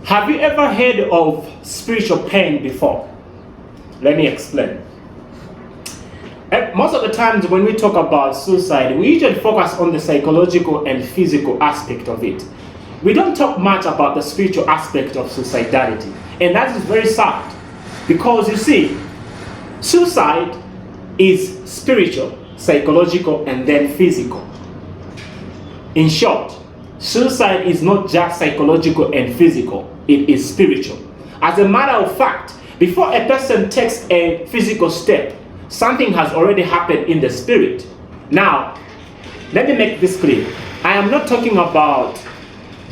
Have you ever heard of spiritual pain before? Let me explain. Most of the times when we talk about suicide, we usually focus on the psychological and physical aspect of it. We don't talk much about the spiritual aspect of suicidality. And that is very sad. Because you see, suicide is spiritual, psychological, and then physical. In short, suicide is not just psychological and physical, it is spiritual. As a matter of fact, before a person takes a physical step, something has already happened in the spirit. Now, let me make this clear. I am not talking about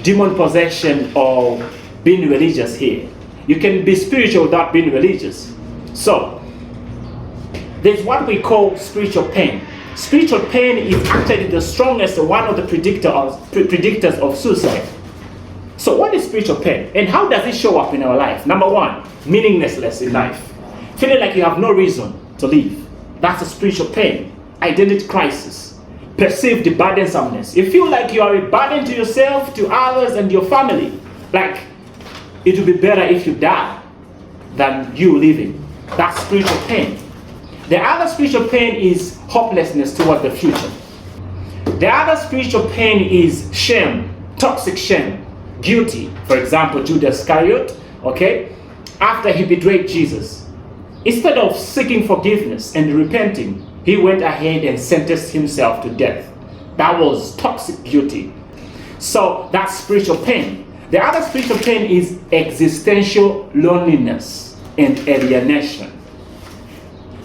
demon possession or being religious here. You can be spiritual without being religious. So, there's what we call spiritual pain. Spiritual pain is actually the strongest one of the predictors of suicide. So what is spiritual pain and how does it show up in our life? Number one, meaninglessness in life. Feeling like you have no reason to live. That's a spiritual pain. Identity crisis. Perceived burdensomeness. You feel like you are a burden to yourself, to others, and your family. Like it would be better if you die than you living. That's spiritual pain. The other spiritual pain is hopelessness towards the future. The other spiritual pain is shame, toxic shame, guilty. For example, Judas Iscariot, okay, after he betrayed Jesus, instead of seeking forgiveness and repenting, he went ahead and sentenced himself to death. That was toxic guilty. So that's spiritual pain. The other spiritual pain is existential loneliness and alienation.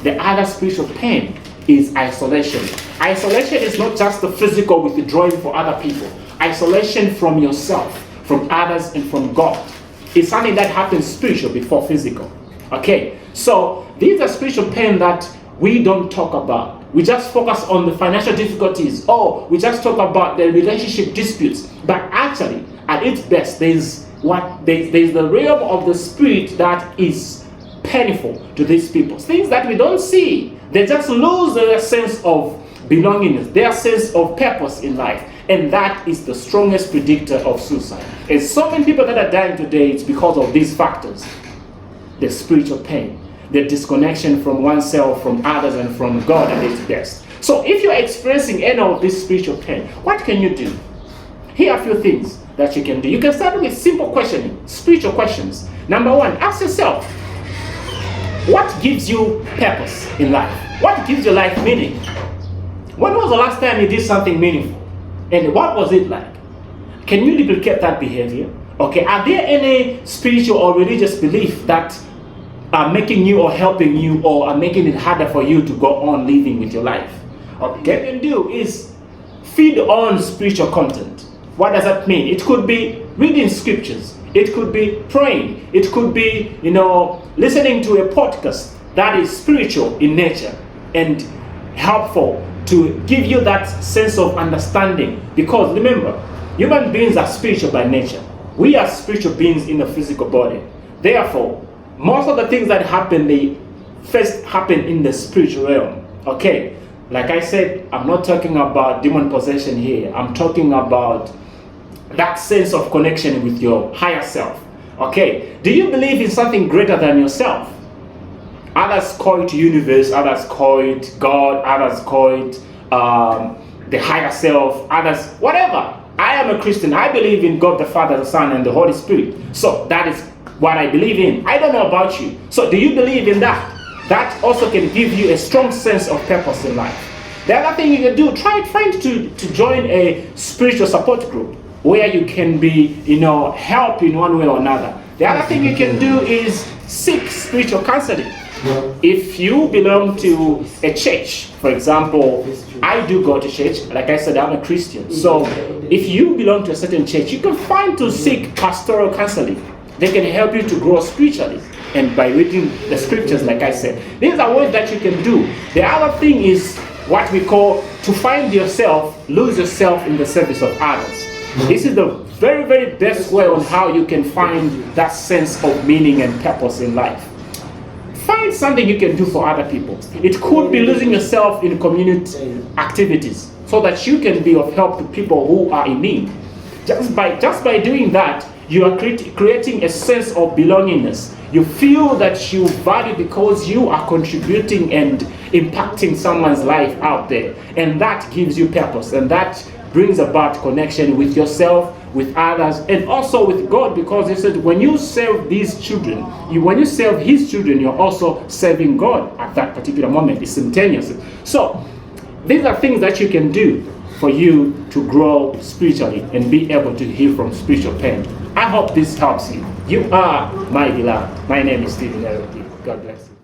The other spiritual pain is isolation. Isolation is not just the physical withdrawing for other people. Isolation from yourself, from others, and from God. It's something that happens spiritual before physical. Okay, so these are spiritual pain that we don't talk about. We just focus on the financial difficulties. Oh, we just talk about the relationship disputes. But actually, at its best, there's the realm of the spirit that is painful to these people. Things that we don't see. They just lose their sense of belongingness, their sense of purpose in life. And that is the strongest predictor of suicide. And so many people that are dying today, it's because of these factors. The spiritual pain, the disconnection from oneself, from others, and from God at its best. So if you're experiencing any of this spiritual pain, what can you do? Here are a few things that you can do. You can start with simple questioning, spiritual questions. Number one, ask yourself, what gives you purpose in life? What gives your life meaning? When was the last time you did something meaningful? And what was it like? Can you replicate that behavior? Okay, are there any spiritual or religious beliefs that are making you or helping you or are making it harder for you to go on living with your life? Okay, what you can do is feed on spiritual content. What does that mean? It could be reading scriptures. It could be praying. It could be, listening to a podcast that is spiritual in nature and helpful to give you that sense of understanding. Because remember, human beings are spiritual by nature. We are spiritual beings in a physical body. Therefore, most of the things that happen, they first happen in the spiritual realm. Okay, like I said, I'm not talking about demon possession here. I'm talking about that sense of connection with your higher self. Okay, do you believe in something greater than yourself? Others call it universe, others call it God, others call it the higher self, others, whatever. I am a Christian. I believe in God the Father, the Son, and the Holy Spirit. So that is what I believe in. I don't know about you. So do you believe in that? That also can give you a strong sense of purpose in life. The other thing you can do, try to join a spiritual support group where you can be, help in one way or another. The other thing you can do is seek spiritual counseling. If you belong to a church, for example, I do go to church. Like I said, I'm a Christian. So if you belong to a certain church, you can find to seek pastoral counseling. They can help you to grow spiritually. And by reading the scriptures, like I said, these are ways that you can do. The other thing is what we call to find yourself, lose yourself in the service of others. This is the very, very best way on how you can find that sense of meaning and purpose in life. Find something you can do for other people. It could be losing yourself in community activities so that you can be of help to people who are in need. Just by doing that, You are creating a sense of belongingness. You feel that you value because you are contributing and impacting someone's life out there. And that gives you purpose. And that brings about connection with yourself, with others, and also with God, because he said when you serve these children, when you serve his children, you're also serving God at that particular moment. It's simultaneous. So these are things that you can do for you to grow spiritually and be able to heal from spiritual pain. I hope this helps you. You are my beloved. My name is Ariel Phiri. God bless you.